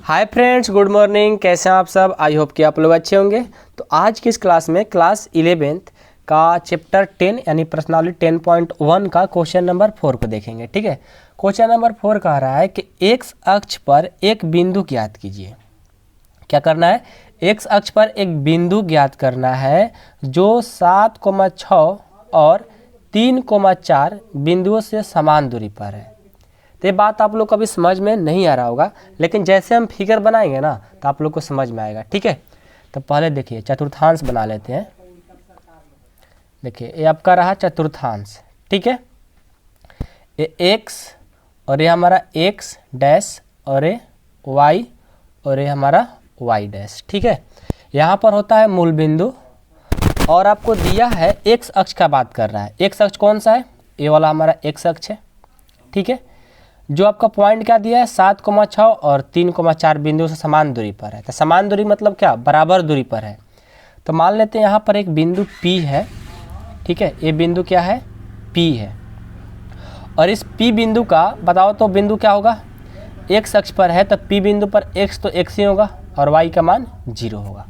Hi friends, good morning. कैसे हैं आप सब? आई होप कि आप लोग अच्छे होंगे। तो आज की इस क्लास में क्लास 11th का चैप्टर 10 यानी पर्सनालिटी 10.1 का क्वेश्चन नंबर 4 को देखेंगे। ठीक है, क्वेश्चन नंबर 4 कह रहा है कि एक्स अक्ष पर एक बिंदु ज्ञात कीजिए। क्या करना है? एक्स अक्ष पर एक बिंदु ज्ञात करना है जो 7,6 और 3,4 बिंदुओं से समान दूरी पर है। तो ये बात आप लोग को अभी समझ में नहीं आ रहा होगा, लेकिन जैसे हम फिगर बनाएंगे ना तो आप लोग को समझ में आएगा। ठीक है, तो पहले देखिए चतुर्थांश बना लेते हैं। देखिए ये आपका रहा चतुर्थांश। ठीक है, ये एक्स और ये हमारा एक्स डैश और ये वाई और ये हमारा वाई डैश। ठीक है, यहाँ पर होता है मूल बिंदु और आपको दिया है एक्स अक्ष का बात कर रहा है। एक्स अक्ष कौन सा है? ये वाला हमारा एक्स अक्ष है। ठीक है, जो आपका पॉइंट क्या दिया है? 7,6 और 3,4 बिंदुओं से समान दूरी पर है। तो समान दूरी मतलब क्या? बराबर दूरी पर है। तो मान लेते हैं यहाँ पर एक बिंदु P है। ठीक है, ये बिंदु क्या है? P है। और इस P बिंदु का बताओ तो बिंदु क्या होगा? एक्स अक्ष पर है तो P बिंदु पर x तो x ही होगा और y का मान 0 होगा।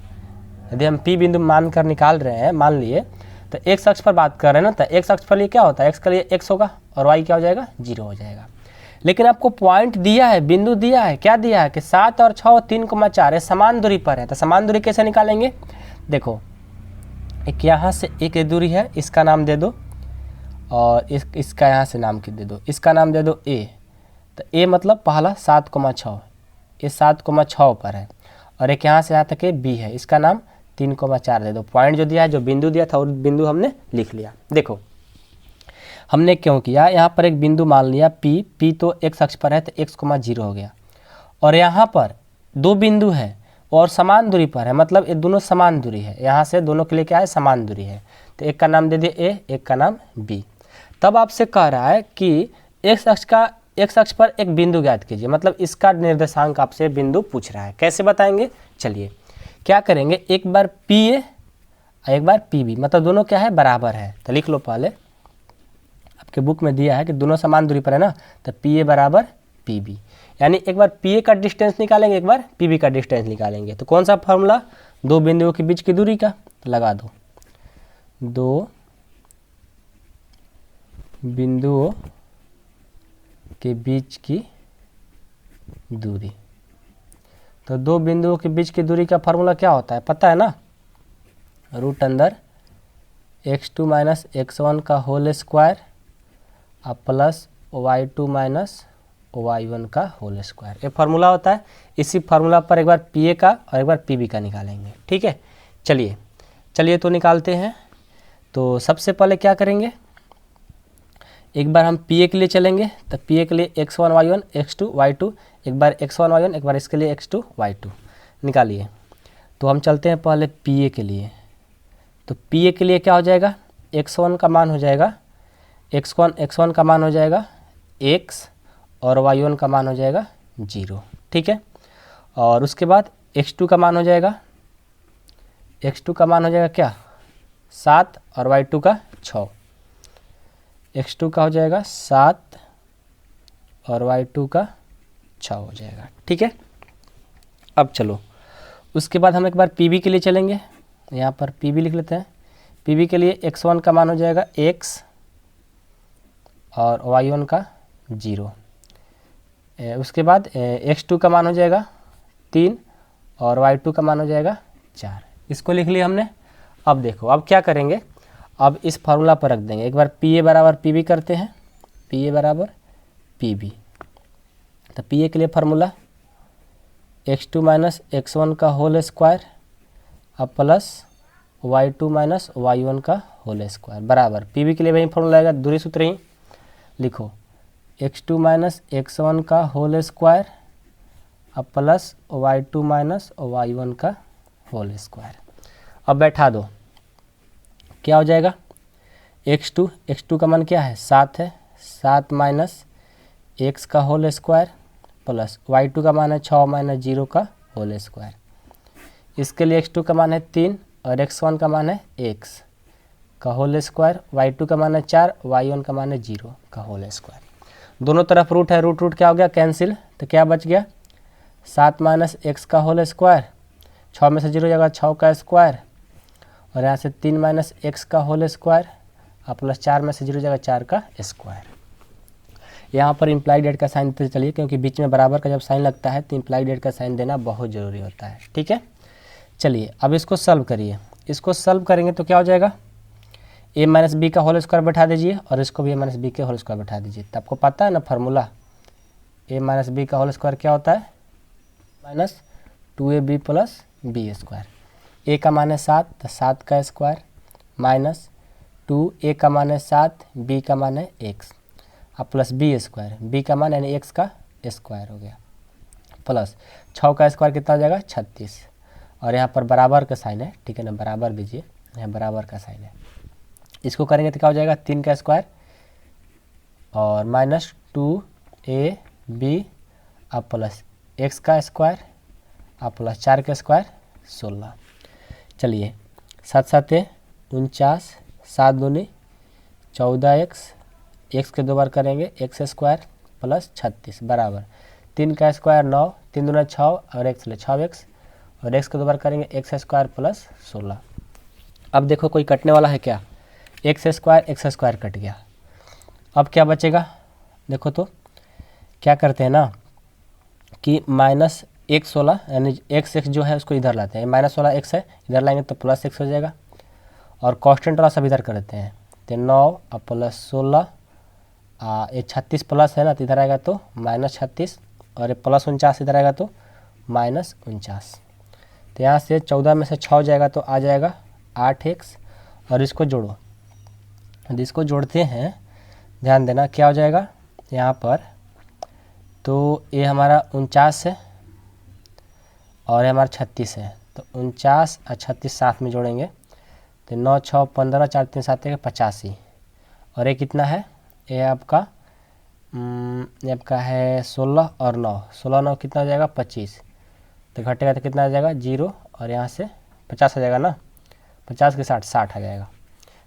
यदि हम P बिंदु मान कर निकाल रहे हैं, मान लिए तो x अक्ष पर बात कर रहे हैं ना, तो x अक्ष पर लिए क्या होता है? x के लिए x होगा और y क्या हो जाएगा? 0 हो जाएगा। लेकिन आपको पॉइंट दिया है, बिंदु दिया है, क्या दिया है कि 7 और 6 और 3,4 ये समान दूरी पर है। तो समान दूरी कैसे निकालेंगे? देखो, एक यहाँ से एक दूरी है, इसका नाम दे दो और इसका यहाँ से नाम दे दो, इसका नाम दे दो a। तो a मतलब पहला 7,6, ये 7,6 पर है और एक यहाँ से यहाँ तक b है, इसका नाम 3,4 दे दो। पॉइंट जो दिया है, जो बिंदु दिया था वो बिंदु हमने लिख लिया। देखो हमने क्यों किया, यहाँ पर एक बिंदु मान लिया P तो x अक्ष पर है तो x, 0 हो गया। और यहाँ पर दो बिंदु है और समान दूरी पर है, मतलब ये दोनों समान दूरी है। यहाँ से दोनों के लिए क्या है? समान दूरी है। तो एक का नाम दे दिए A, एक का नाम B। तब आपसे कह रहा है कि x अक्ष पर एक बिंदु ज्ञात कीजिए, मतलब इसका निर्देशांक आपसे बिंदु पूछ रहा है। कैसे बताएंगे? चलिए क्या करेंगे, एक बार PA और एक बार PB, मतलब दोनों क्या है? बराबर है। तो लिख लो, पहले आपके बुक में दिया है कि दोनों समान दूरी पर है ना, तो PA बराबर PB, यानी एक बार PA का डिस्टेंस निकालेंगे, एक बार PB का डिस्टेंस निकालेंगे। तो कौन सा फॉर्मूला? दो बिंदुओं के बीच की दूरी का। तो लगा दो, दो बिंदुओं के बीच की दूरी। तो दो बिंदुओं के बीच की दूरी का फॉर्मूला क्या होता है? पता है ना? रूट अंदर x2 माइनस x1 का होल स्क्वायर और प्लस y2 माइनस y1 का होल स्क्वायर, ये फार्मूला होता है। इसी फार्मूला पर एक बार PA का और एक बार PB का निकालेंगे। ठीक है, चलिए तो निकालते हैं। तो सबसे पहले क्या करेंगे, एक बार हम PA के लिए चलेंगे। तो PA के लिए x1 y1 x2 y2, एक बार x1 y1, एक बार इसके लिए x2 y2 निकालिए। तो हम चलते हैं पहले PA के लिए। तो PA के लिए क्या हो जाएगा? x1 का मान हो जाएगा, x1 का मान हो जाएगा x और y1 का मान हो जाएगा 0। ठीक है, और उसके बाद x2 का मान हो जाएगा, x2 का मान हो जाएगा क्या? 7 और y2 का 6। x2 का हो जाएगा 7 और y2 का 6 हो जाएगा। ठीक है, अब चलो उसके बाद हम एक बार PB के लिए चलेंगे। यहाँ पर PB लिख लेते हैं। PB के लिए x1 का मान हो जाएगा x और y1 का 0। उसके बाद x2 का मान हो जाएगा 3 और y2 का मान हो जाएगा 4। इसको लिख लिया हमने। अब देखो, अब क्या करेंगे, अब इस फार्मूला पर रख देंगे। एक बार PA बराबर PB करते हैं, PA बराबर PB। तो PA के लिए फार्मूला x2 माइनस x1 का होल स्क्वायर अब प्लस y2 माइनस y1 का होल स्क्वायर बराबर PB के लिए वही फार्मूला आएगा, दूरी सूत्र ही लिखो, x2 माइनस x1 का होल स्क्वायर अब प्लस y2 माइनस y1 का होल स्क्वायर। अब बैठा दो, क्या हो जाएगा? x2 का मान क्या है? 7 है, 7 माइनस x का होल स्क्वायर प्लस y2 का मान है 6 माइनस 0 का होल स्क्वायर। इसके लिए x2 का मान है 3 और x1 का मान है x का होल स्क्वायर, y2 का मान है 4, y1 का मान है 0 का होल स्क्वायर। दोनों तरफ रूट है, रूट क्या हो गया? कैंसिल। तो क्या बच गया? 7 माइनस एक्स का होल स्क्वायर, 6 में से 0 जाएगा 6 का स्क्वायर, और यहाँ से 3 माइनस एक्स का होल स्क्वायर और प्लस 4 में से 0 जाएगा 4 का स्क्वायर। यहाँ पर इम्प्लाइड डेट का साइन देते चलिए, क्योंकि बीच में बराबर का जब साइन लगता है तो इम्प्लाइड डेट का साइन देना बहुत ज़रूरी होता है। ठीक है, चलिए अब इसको सॉल्व करिए। इसको सॉल्व करेंगे तो क्या हो जाएगा, a माइनस बी का होल स्क्वायर बैठा दीजिए और इसको भी a माइनस बी के होल स्क्वायर बैठा दीजिए। तो आपको पता है ना फार्मूला, a माइनस बी का होल स्क्वायर क्या होता है, minus 2ab plus B square. a का मान है 7 तो 7 का स्क्वायर माइनस 2a का मान है 7, b का मान है x, अब प्लस बी स्क्वायर, b का मान यानी x का स्क्वायर हो गया, प्लस 6 का स्क्वायर कितना हो जाएगा 36, और यहाँ पर बराबर का साइन है, ठीक है ना, बराबर दीजिए, यहाँ बराबर का साइन है। इसको करेंगे तो क्या हो जाएगा 3 का स्क्वायर और माइनस 2ab अब प्लस x का स्क्वायर अब प्लस 4 का स्क्वायर 16। चलिए 7 7 49, 7 दूनी 14x, x के 2 बार करेंगे x स्क्वायर प्लस 36 बराबर 3 का स्क्वायर 9, 3 दूना 6 और x ले 6x, और x के 2 बार करेंगे x स्क्वायर प्लस 16। अब देखो कोई कटने वाला है क्या, x स्क्वायर कट गया। अब क्या बचेगा, देखो तो क्या करते हैं ना कि माइनस एक 16 यानी x जो है उसको इधर लाते हैं, माइनस 16 x है, इधर लाएंगे तो प्लस x हो जाएगा, और कांस्टेंट वाला सब इधर कर देते हैं तो 9 अब प्लस 16, ये 36 प्लस है ना तो इधर आएगा तो माइनस 36, और ये प्लस 49 इधर आएगा तो माइनस 49। तो यहाँ से 14 में से 6 जाएगा तो आ जाएगा 8x, और इसको जोड़ो, इसको जोड़ते हैं, ध्यान देना क्या हो जाएगा यहाँ पर, तो ये हमारा 49 है और ये हमारा 36 है, तो 49 और 36 साथ में जोड़ेंगे तो 9 6 15 4 3 7 85, और ये कितना है, ये आपका है 16 और 9, 16 9 कितना हो जाएगा 25, तो घटेगा तो कितना आ जाएगा 0, और यहाँ से 50 आ जाएगा ना, 50 के 60 60 आ जाएगा,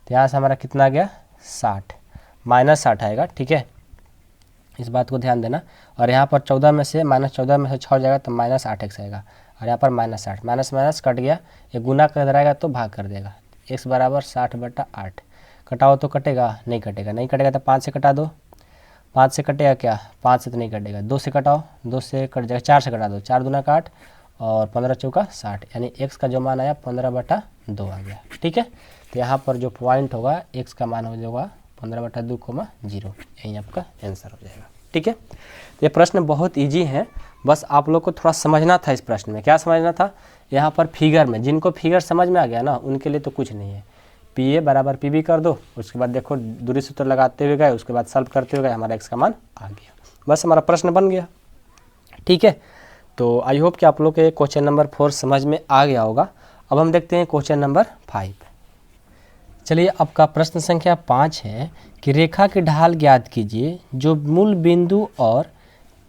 तो यहाँ से हमारा कितना आ गया 60, माइनस 60 आएगा। ठीक है, इस बात को ध्यान देना, और यहाँ पर 14 में से माइनस 14 में से 6 जाएगा तो माइनस 8x आएगा, और यहाँ पर माइनस 60, माइनस माइनस कट गया, ये गुना कर आएगा तो भाग कर देगा, x बराबर 60/8, कटाओ तो कटेगा, नहीं कटेगा, नहीं कटेगा तो 5 से कटा दो, 5 से कटेगा क्या, 5 से तो नहीं कटेगा, 2 से कटाओ, 2 से कट जाएगा, 4 से कटा दो, 4 दूना का 8 और 15 चौका 60, यानी x का जो मान आया 15/2 आ गया। ठीक है, तो यहाँ पर जो पॉइंट होगा x का मान हो जाएगा 15/2,0, यही आपका आंसर हो जाएगा। ठीक है, तो ये प्रश्न बहुत इजी है, बस आप लोग को थोड़ा समझना था। इस प्रश्न में क्या समझना था, यहाँ पर फिगर में, जिनको फिगर समझ में आ गया ना उनके लिए तो कुछ नहीं है, PA बराबर PB कर दो, उसके बाद देखो दूरी सूत्र लगाते हुए गए, उसके बाद सॉल्व करते हुए गए, हमारा x का मान आ गया, बस हमारा प्रश्न बन गया। ठीक है, तो आई होप कि आप लोग के क्वेश्चन नंबर 4 समझ में आ गया होगा। अब हम देखते हैं क्वेश्चन नंबर 5। चलिए, आपका प्रश्न संख्या 5 है कि रेखा की ढाल ज्ञात कीजिए जो मूल बिंदु और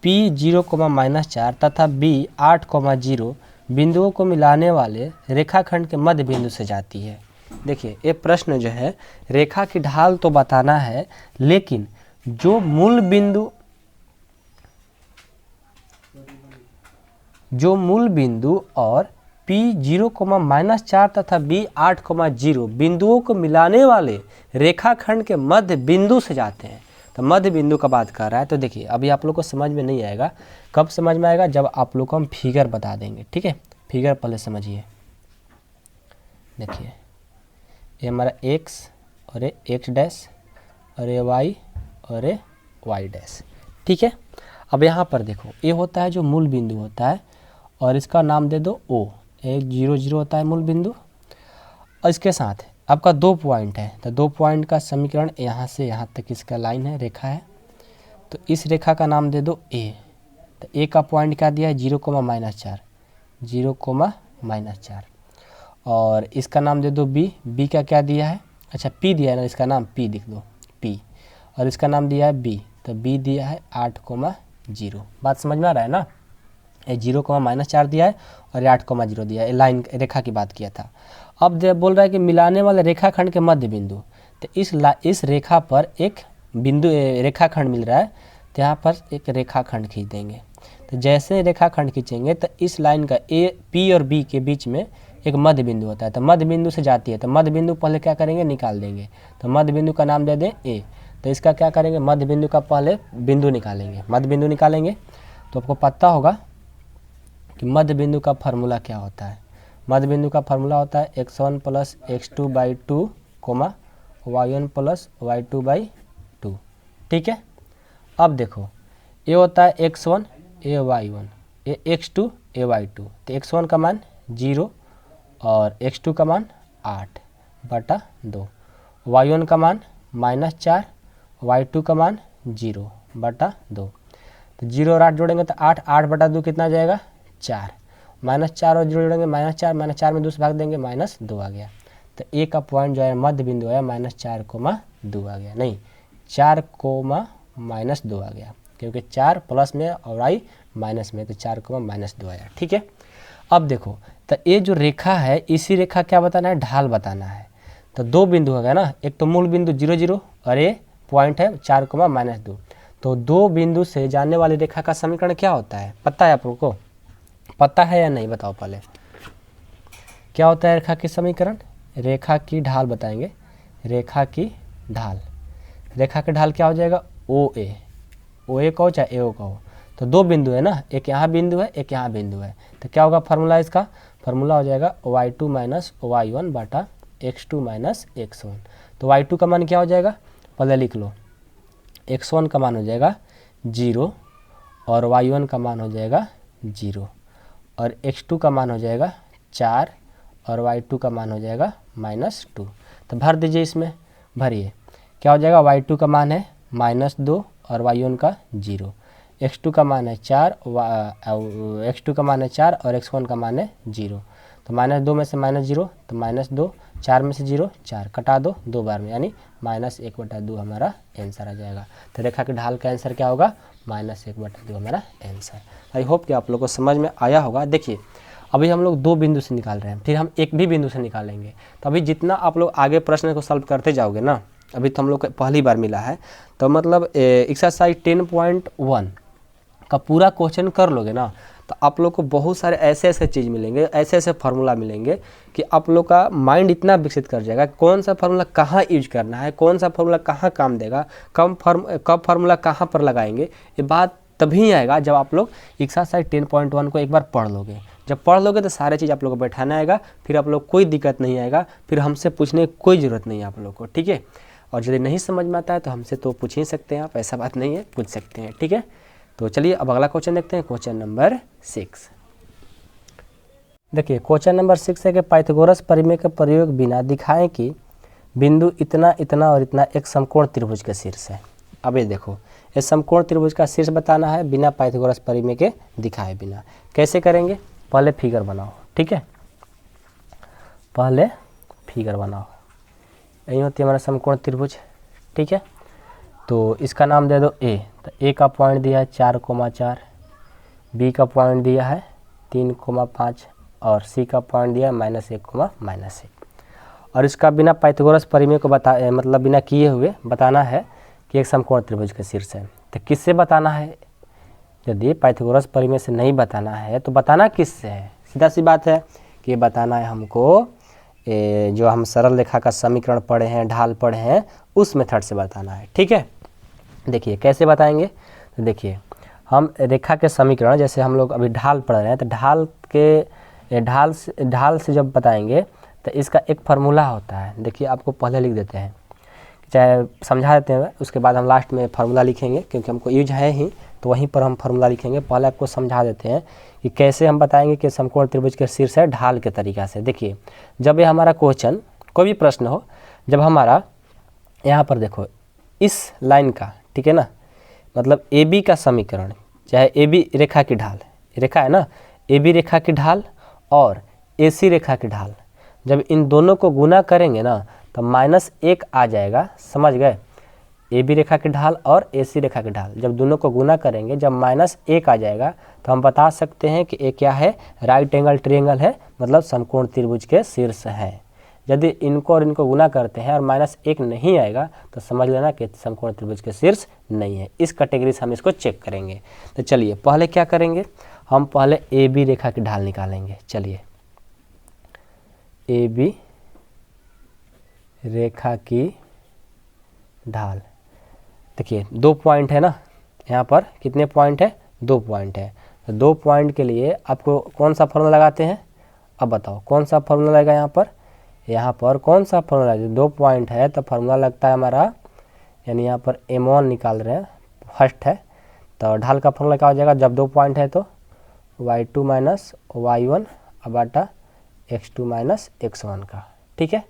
P 0,-4 तथा B 8,0 बिंदुओं को मिलाने वाले रेखाखंड के मध्य बिंदु से जाती है। देखिए, ये प्रश्न जो है रेखा की ढाल तो बताना है, लेकिन जो मूल बिंदु और P 0,-4 तथा B 8,0 बिंदुओं को मिलाने वाले रेखाखंड के मध्य बिंदु से जाते हैं। तो मध्य बिंदु का बात कर रहा है, तो देखिए अभी आप लोग को समझ में नहीं आएगा, कब समझ में आएगा, जब आप लोग को हम फिगर बता देंगे। ठीक है, फिगर पहले समझिए। देखिए, ये हमारा x और ये x डैश और ये y और ये y डैश। ठीक है, अब यहाँ पर देखो, ये होता है जो मूल बिंदु होता है, और इसका नाम दे दो O, 1 0 0 होता है मूल बिंदु, और इसके साथ आपका 2 पॉइंट है, तो 2 पॉइंट का समीकरण यहाँ से यहाँ तक इसका लाइन है, रेखा है, तो इस रेखा का नाम दे दो A। तो A का पॉइंट क्या दिया है 0,-4, 0,-4, और इसका नाम दे दो B। B का क्या दिया है, अच्छा P दिया है ना, इसका नाम P लिख दो, P, और इसका नाम दिया है B, तो B दिया है 8,0। बात समझ में आ रहा है ना, ये 0,-4 दिया है और ये 8,0 दिया है, लाइन रेखा की बात किया था। अब बोल रहा है कि मिलाने वाले रेखाखंड के मध्य बिंदु, तो इस रेखा पर एक बिंदु रेखाखंड मिल रहा है, तो यहाँ पर एक रेखाखंड खींच देंगे। तो जैसे रेखाखंड खींचेंगे तो इस लाइन का ए पी और बी के बीच में एक मध्य बिंदु होता है, तो मध्य बिंदु से जाती है, तो मध्य बिंदु पहले क्या करेंगे, निकाल देंगे। तो मध्य बिंदु का नाम दे दें ए। तो इसका क्या करेंगे, मध्य बिंदु का पहले बिंदु निकालेंगे, मध्य बिंदु निकालेंगे। तो आपको पता होगा कि मध्य बिंदु का फार्मूला क्या होता है। मध्य बिंदु का फार्मूला होता है x1 plus x2/2 coma y1 plus y2/2। ठीक है। अब देखो ये होता है x1 ये y1 ये x2 ये y2। तो x1 का मान 0 और x2 का मान 8/2, y1 का मान -4, y2 का मान 0/2। तो 0 और 8 जोड़ेंगे तो 8/2 कितना आ जाएगा, 4। -4 और 0 जोड़ेंगे -4, -4 में 2 से भाग देंगे -2 आ गया। तो ए का पॉइंट जो है मध्य बिंदु है -4,2 आ गया, नहीं 4,-2 आ गया, क्योंकि 4 प्लस में और आई माइनस में, तो 4,-2 आया। ठीक है। अब देखो तो ये जो रेखा है इसी रेखा क्या बताना है, ढाल बताना है। तो 2 बिंदु हो गया ना, एक तो मूल बिंदु 0, 0 और ये पॉइंट है 4,-2। तो 2 बिंदु से जाने वाली रेखा का समीकरण क्या होता है, पता है आप लोगों को, पता है या नहीं बताओ पहले। क्या होता है रेखा की समीकरण, रेखा की ढाल बताएंगे। रेखा की ढाल, रेखा की ढाल क्या हो जाएगा, ओ ए कहो चाहे ए ओ कहो। तो 2 बिंदु है ना, एक यहाँ बिंदु है एक यहाँ बिंदु है। तो क्या होगा फार्मूला, इसका फार्मूला हो जाएगा y2 minus y1/x2 minus x1। तो y2 का मान क्या हो जाएगा, पहले लिख लो, x1 का मान हो जाएगा 0 और y1 का मान हो जाएगा 0 और x2 का मान हो जाएगा 4 और y2 का मान हो जाएगा -2। तो भर दीजिए, इसमें भरिए, क्या हो जाएगा, y2 का मान है -2 और y1 का 0, x2 का मान है 4, x2 का मान है 4 और x1 का मान है 0। तो -2 में से -0 तो -2, 4 में से 0 4, कटा दो 2 बार में, यानी -1/2 हमारा आंसर आ जाएगा। तो रेखा की ढाल का आंसर क्या होगा, -1/2 हमारा आंसर। आई होप कि आप लोगों को समझ में आया होगा। देखिए अभी हम लोग 2 बिंदु से निकाल रहे हैं, फिर हम एक भी बिंदु से निकालेंगे। तो अभी जितना आप लोग आगे प्रश्न को सॉल्व करते जाओगे ना, अभी तो हम लोग को पहली बार मिला है, तो मतलब एक्सरसाइज 10.1 का पूरा क्वेश्चन कर लोगे ना, तो आप लोग को बहुत सारे ऐसे ऐसे चीज़ मिलेंगे, ऐसे ऐसे फार्मूला मिलेंगे कि आप लोग का माइंड इतना विकसित कर जाएगा, कौन सा फार्मूला कहाँ यूज करना है, कौन सा फार्मूला कहाँ काम देगा, कब फार्मूला कहाँ पर लगाएंगे, ये बात तभी आएगा जब आप लोग एक्सरसाइज 10.1 को एक बार पढ़ लोगे। जब पढ़ लोगे तो सारे चीज़ आप लोग को बैठाना आएगा, फिर आप लोग कोई दिक्कत नहीं आएगा, फिर हमसे पूछने की कोई ज़रूरत नहीं है आप लोग को। ठीक है। और यदि नहीं समझ में आता है तो हमसे तो पूछ ही सकते हैं आप, ऐसा बात नहीं है, पूछ सकते हैं। ठीक है। तो चलिए अब अगला क्वेश्चन देखते हैं, क्वेश्चन नंबर 6। देखिए क्वेश्चन नंबर 6 है कि पाइथागोरस प्रमेय के प्रयोग बिना दिखाएं कि बिंदु इतना इतना और इतना एक समकोण त्रिभुज का शीर्ष है। अब ये देखो, ये समकोण त्रिभुज का शीर्ष बताना है बिना पाइथागोरस प्रमेय के दिखाए बिना। कैसे करेंगे, पहले फिगर बनाओ। ठीक है, पहले फिगर बनाओ। यही होती है हमारा समकोण त्रिभुज। ठीक है, तो इसका नाम दे दो ए। तो ए का पॉइंट दिया है 4,4, बी का पॉइंट दिया है 3,5 और सी का पॉइंट दिया है -1,-1। और इसका बिना पाइथागोरस प्रमेय को मतलब बिना किए हुए बताना है कि एक समकोण त्रिभुज का शीर्ष है। तो किससे बताना है, यदि पाइथागोरस प्रमेय से नहीं बताना है तो बताना किससे है, सीधा सी बात है कि बताना है हमको जो हम सरल रेखा का समीकरण पढ़े हैं, ढाल पढ़े हैं, उस मेथड से बताना है। ठीक है। देखिए कैसे बताएंगे, तो देखिए हम रेखा के समीकरण, जैसे हम लोग अभी ढाल पढ़ रहे हैं, तो ढाल से जब बताएंगे तो इसका एक फार्मूला होता है। देखिए आपको पहले लिख देते हैं, चाहे समझा देते हैं, उसके बाद हम लास्ट में फार्मूला लिखेंगे, क्योंकि हमको यूज है ही, तो वहीं पर हम फार्मूला लिखेंगे। पहले आपको समझा देते हैं कि कैसे हम बताएंगे कि समकोण त्रिभुज के शीर्ष है ढाल के तरीक़ा से। देखिए जब ये हमारा क्वेश्चन, कोई भी प्रश्न हो, जब हमारा यहाँ पर देखो इस लाइन का, ठीक है ना, मतलब ए बी का समीकरण, चाहे ए बी रेखा की ढाल, रेखा है ना, ए बी रेखा की ढाल और ए सी रेखा की ढाल, जब इन दोनों को गुना करेंगे ना तो -1 आ जाएगा। समझ गए, ए बी रेखा की ढाल और ए सी रेखा की ढाल जब दोनों को गुना करेंगे, जब -1 आ जाएगा तो हम बता सकते हैं कि ये क्या है, राइट एंगल ट्रायंगल है, मतलब समकोण त्रिभुज के शीर्ष है। यदि इनको और इनको गुना करते हैं और -1 नहीं आएगा तो समझ लेना कि समकोण त्रिभुज के शीर्ष नहीं है। इस कैटेगरी से हम इसको चेक करेंगे। तो चलिए पहले क्या करेंगे, हम पहले ए बी रेखा की ढाल निकालेंगे। चलिए ए बी रेखा की ढाल, देखिए 2 पॉइंट है ना, यहाँ पर कितने पॉइंट है, 2 पॉइंट है। तो 2 पॉइंट के लिए आपको कौन सा फॉर्मूला लगाते हैं, अब बताओ कौन सा फॉर्मूला लगेगा यहाँ पर कौन सा फॉर्मूला, 2 पॉइंट है तो फॉर्मूला लगता है हमारा, यानी यहाँ पर m1 निकाल रहे हैं, फर्स्ट है तो ढाल का फॉर्मूला क्या हो जाएगा, जब 2 पॉइंट है तो y2 माइनस y1 बटा x2 माइनस x1 का। ठीक है,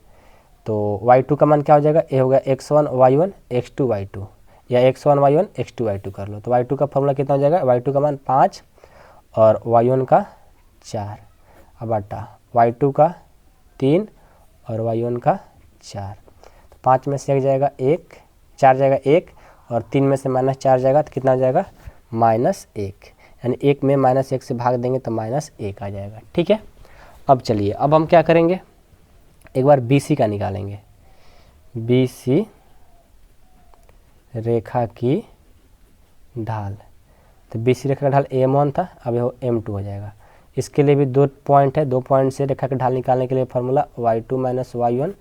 तो y2 का मान क्या हो जाएगा, ये हो गया x1 y1 x2 y2, या x1 y1 x2 y2 कर लो। तो y2 का फॉर्मूला कितना हो जाएगा, y2 का मान 5 और y1 का 4 बटा y2 का 3 और y1 का 4। तो 5 में से 1 जाएगा 1, 4 जाएगा 1 और 3 में से -4 जाएगा तो कितना हो जाएगा, -1, यानी 1 में -1 से भाग देंगे तो -1 आ जाएगा। ठीक है, अब चलिए अब हम क्या करेंगे, एक बार BC का निकालेंगे। BC रेखा की ढाल, तो BC रेखा का ढाल m1 था, अब वो m2 हो जाएगा। इसके लिए भी 2 पॉइंट है, 2 पॉइंट से रेखा की ढाल निकालने के लिए फॉर्मूला y2 माइनस y1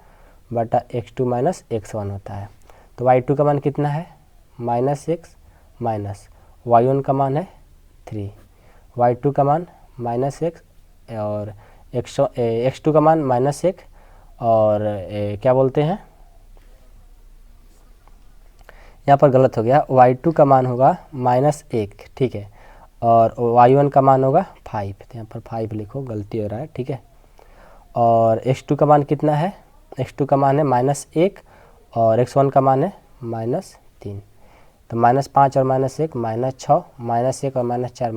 बटा x2 माइनस x1 होता है। तो y2 का मान कितना है, -x माइनस y1 का मान है 3, y2 का मान -x और x2 का मान -1 और क्या बोलते हैं, यहाँ पर गलत हो गया, y2 का मान होगा -1, ठीक है, और y1 का मान होगा 5, तो यहाँ पर 5 लिखो, गलती हो रहा है। ठीक है, और x2 का मान कितना है, x2 का मान है -1 और x1 का मान है -3, तो -5 और -1 -6, -1 और -4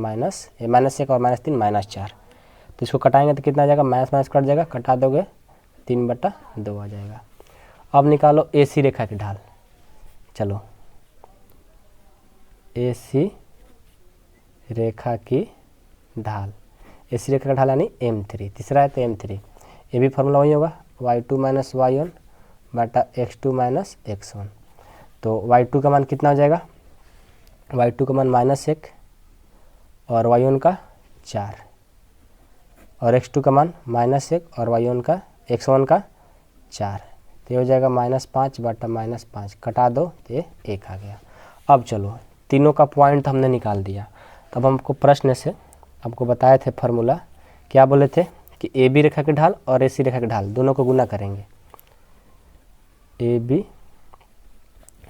-1 और -3 -4, तो इसको कटाएंगे तो कितना आ जाएगा, माइनस कट जाएगा, कटा दोगे 3/2 आ जाएगा। अब निकालो AC रेखा की ढाल। चलो AC रेखा की ढाल, AC रेखा का ढाल यानी m3, तीसरा है तो m3, ये भी फॉर्मूला वही होगा y2 माइनस y1 बटा x2 माइनस x1। तो y2 का मान कितना हो जाएगा, y2 का मान -1 और y1 का 4 और x2 का मान -1 और y1 का x1 का 4, तो ये हो जाएगा -5 बटा -5, कटा दो तो ये 1 आ गया। अब चलो तीनों का पॉइंट हमने निकाल दिया, तब हमको प्रश्न से आपको बताए थे फॉर्मूला, क्या बोले थे कि AB रेखा की ढाल और AC रेखा की ढाल दोनों को गुना करेंगे। AB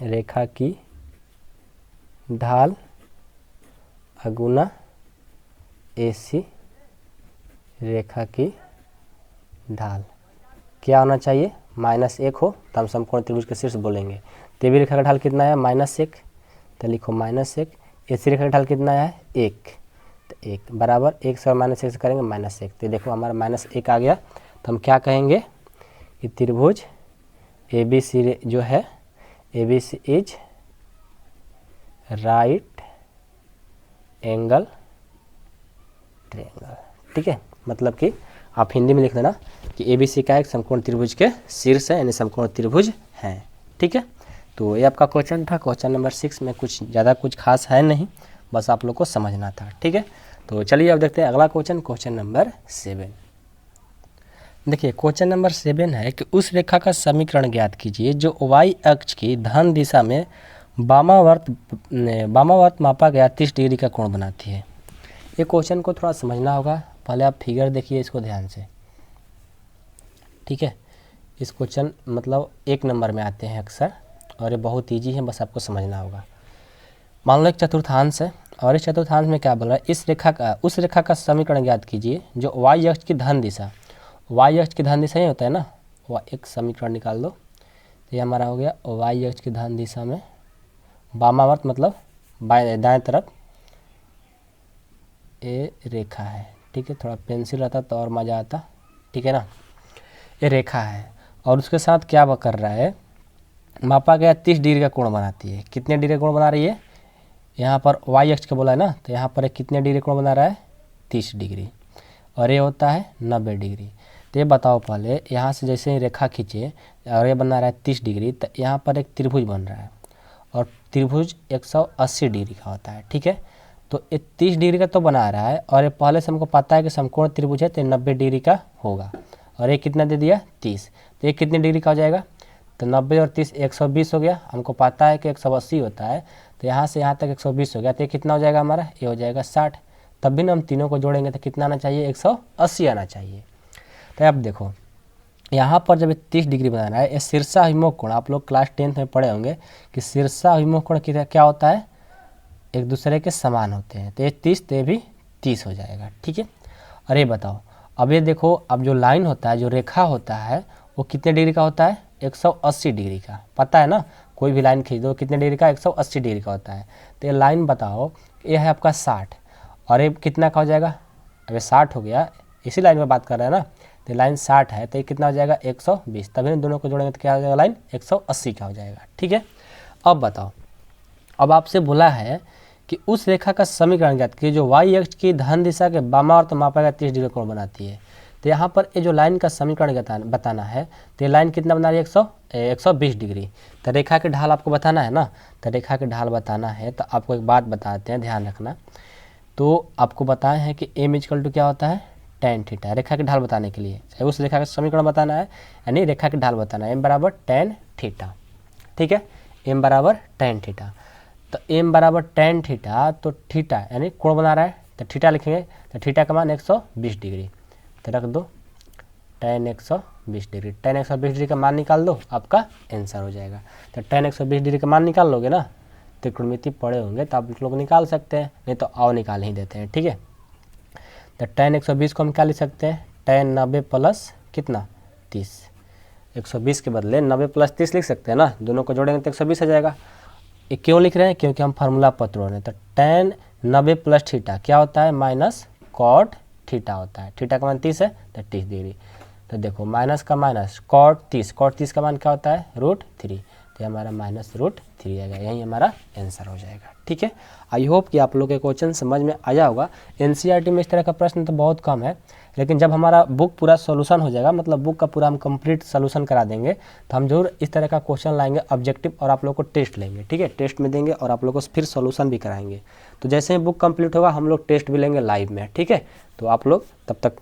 रेखा की ढाल गुना AC रेखा की ढाल, क्या होना चाहिए, -1 हो तो हम समकोण त्रिभुज के शीर्ष बोलेंगे। तो AB रेखा का ढाल कितना है, -1, तो लिखो -1, AC रेखा का ढाल कितना है 1, तो 1 बराबर 1 से और -1 से करेंगे -1, तो देखो हमारा -1 आ गया। तो हम क्या कहेंगे कि त्रिभुज ABC जो है, ABC is right angle triangle. ठीक है, मतलब कि आप हिंदी में लिख देना कि ABC का एक समकोण त्रिभुज के शीर्ष है, यानी समकोण त्रिभुज है। ठीक है, तो ये आपका क्वेश्चन था, क्वेश्चन नंबर 6 में कुछ ज़्यादा कुछ खास है नहीं, बस आप लोग को समझना था। ठीक है, तो चलिए अब देखते हैं अगला क्वेश्चन, क्वेश्चन नंबर 7। देखिए क्वेश्चन नंबर 7 है कि उस रेखा का समीकरण ज्ञात कीजिए जो y अक्ष की धन दिशा में वामावर्त मापा गया 30 डिग्री का कोण बनाती है। ये क्वेश्चन को थोड़ा समझना होगा, पहले आप फिगर देखिए इसको ध्यान से। ठीक है, इस क्वेश्चन मतलब 1 नंबर में आते हैं अक्सर, और ये बहुत ईजी है, बस आपको समझना होगा। मान लो एक चतुर्थांश है और इस चतुर्थांश में क्या बोल रहा है, उस रेखा का समीकरण ज्ञात कीजिए जो y अक्ष की धन दिशा, y अक्ष की धन दिशा ही होता है ना, वह एक समीकरण निकाल दो। तो ये हमारा हो गया y अक्ष की धन दिशा में वामावर्त मतलब दाएं तरफ ये रेखा है। ठीक है, थोड़ा पेंसिल रहता तो और मज़ा आता। ठीक है ना, ये रेखा है और उसके साथ क्या वह कर रहा है, मापा गया 30 डिग्री का कोण बनाती है। कितने डिग्री का कोण बना रही है, यहाँ पर y अक्ष का बोला है ना, तो यहाँ पर कितने डिग्री कोण बना रहा है, 30 डिग्री, और ये होता है 90 डिग्री। तो ये बताओ पहले, यहाँ से जैसे ही रेखा खींचे और ये बना रहा है 30 डिग्री, तो यहाँ पर एक त्रिभुज बन रहा है और त्रिभुज 180 डिग्री का होता है, ठीक है। तो ये 30 डिग्री का तो बना रहा है और ये पहले से हमको पता है कि समकोण त्रिभुज है तो 90 डिग्री का होगा, और ये कितना दे दिया 30, तो ये कितने डिग्री का हो जाएगा, तो 90 और 30 120 हो गया। हमको पता है कि 180 होता है, तो यहाँ से यहाँ तक 120 हो गया, तो ये कितना हो जाएगा हमारा, ये हो जाएगा 60। तब भी ना हम तीनों को जोड़ेंगे तो कितना आना चाहिए, 180 आना चाहिए। तो अब देखो यहाँ पर जब 30 डिग्री बनाना है, ये शीर्षाभिमुख कोण, आप लोग क्लास 10th में पढ़े होंगे कि शीर्षाभिमुख कोण क्या होता है, एक दूसरे के समान होते हैं। तो ये 30 तो ये भी 30 हो जाएगा, ठीक है। अरे बताओ, अब ये देखो, अब जो लाइन होता है, जो रेखा होता है, वो कितने डिग्री का होता है, 180 डिग्री का, पता है ना। कोई भी लाइन खींच दो कितने डिग्री का, 180 डिग्री का होता है। तो ये लाइन बताओ, ये है आपका 60 और ये कितना का हो जाएगा, अब ये 60 हो गया, इसी लाइन में बात कर रहे हैं ना। तो लाइन 60 है तो ये कितना हो जाएगा, 120। तभी इन दोनों को जोड़ेंगे तो क्या हो जाएगा, लाइन 180 का हो जाएगा, ठीक है। अब बताओ, अब आपसे बोला है कि उस रेखा का समीकरण ज्ञात कीजिए जो y अक्ष की धन दिशा के वामावर्त मापा 30 डिग्री कोण बनाती है। तो यहाँ पर ये जो लाइन का समीकरण बताना है, तो ये लाइन कितना बना रही है, 120 डिग्री। तो रेखा की ढाल आपको बताना है ना, तो रेखा की ढाल बताना है तो आपको एक बात बताते हैं, ध्यान रखना। तो आपको बताए हैं कि m = क्या होता है, tan थीटा। रेखा की ढाल बताने के लिए उस रेखा का समीकरण बताना है, यानी रेखा की ढाल बताना है, m = tan थीटा, ठीक है, m = tan थीटा। तो m = tan थीटा, तो थीटा यानी कोण बना रहा है तो थीटा लिखेंगे, तो थीटा का मान 120 डिग्री, तो रख दो tan 120 डिग्री। tan 120 डिग्री का मान निकाल दो, आपका आंसर हो जाएगा। तो tan 120 डिग्री का मान निकाल लोगे ना, त्रिकोणमिति पढ़े होंगे तो आप लोग निकाल सकते हैं, नहीं तो आओ निकाल ही देते हैं, ठीक है। तो tan 120 को हम क्या लिख सकते हैं, tan 90 प्लस कितना 30, 120 के बदले 90 प्लस 30 लिख सकते हैं ना, दोनों को जोड़ेंगे तो 120 आ जाएगा। ये क्यों लिख रहे हैं, क्योंकि हम फार्मूला पत्र हो रहे हैं। तो tan 90 प्लस थीटा क्या होता है, माइनस cot थीटा होता है। थीटा का मान 30 है तो 30 डिग्री। तो देखो माइनस का माइनस cot 30 का मान क्या होता है, √3, तो हमारा -√3 आएगा, यही हमारा आंसर हो जाएगा, ठीक है। आई होप कि आप लोग के क्वेश्चन समझ में आया होगा। एनसीईआरटी में इस तरह का प्रश्न तो बहुत कम है, लेकिन जब हमारा बुक पूरा सॉल्यूशन हो जाएगा, मतलब बुक का पूरा हम कंप्लीट सॉल्यूशन करा देंगे, तो हम जरूर इस तरह का क्वेश्चन लाएंगे ऑब्जेक्टिव, और आप लोग को टेस्ट लेंगे, ठीक है। टेस्ट में देंगे और आप लोग को फिर सॉल्यूशन भी कराएंगे। तो जैसे ही बुक कंप्लीट होगा हम लोग टेस्ट भी लेंगे लाइव में, ठीक है। तो आप लोग तब तक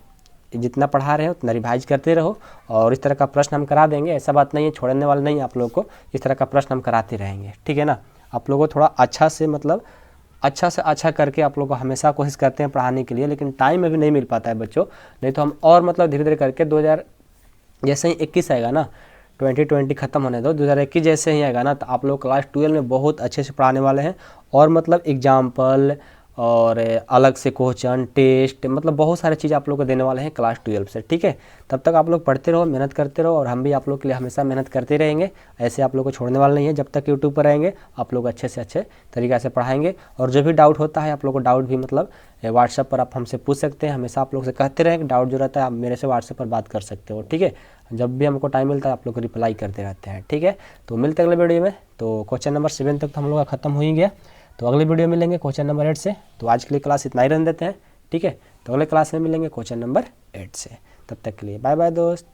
जितना पढ़ा रहे हो उतना रिवाइज करते रहो, और इस तरह का प्रश्न हम करा देंगे, ऐसा बात नहीं है, छोड़ने वाले नहीं, आप लोग को इस तरह का प्रश्न हम कराते रहेंगे, ठीक है ना। आप लोगों को थोड़ा अच्छा से, मतलब अच्छा से अच्छा करके आप लोग को हमेशा कोशिश करते हैं पढ़ाने के लिए, लेकिन टाइम अभी नहीं मिल पाता है बच्चों। नहीं तो हम और मतलब धीरे धीरे करके 2000 जैसे ही 21 आएगा ना, 2020 खत्म होने दो, 2021 जैसे ही आएगा ना, तो आप लोग क्लास 12 में बहुत अच्छे से पढ़ाने वाले हैं, और मतलब एग्जाम्पल और अलग से क्वेश्चन टेस्ट, मतलब बहुत सारी चीज़ आप लोग को देने वाले हैं क्लास 12 से, ठीक है। तब तक आप लोग पढ़ते रहो, मेहनत करते रहो, और हम भी आप लोग के लिए हमेशा मेहनत करते रहेंगे। ऐसे आप लोग को छोड़ने वाले नहीं है, जब तक यूट्यूब पर रहेंगे आप लोग अच्छे से अच्छे तरीक़े से पढ़ाएंगे। और जो भी डाउट होता है आप लोग को, डाउट भी मतलब व्हाट्सएप पर आप हमसे पूछ सकते हैं, हमेशा आप लोग से कहते रहें कि डाउट जो रहता है आप मेरे से व्हाट्सएप पर बात कर सकते हो, ठीक है। जब भी हमको टाइम मिलता है आप लोग को रिप्लाई करते रहते हैं, ठीक है। तो मिलते हैं अगले वीडियो में। तो क्वेश्चन नंबर 7 तक तो हम लोग का खत्म हो ही गया, तो अगले वीडियो में मिलेंगे क्वेश्चन नंबर 8 से। तो आज के लिए क्लास इतना ही रहने देते हैं, ठीक है। तो अगले क्लास में मिलेंगे क्वेश्चन नंबर 8 से। तब तक के लिए बाय बाय दोस्त।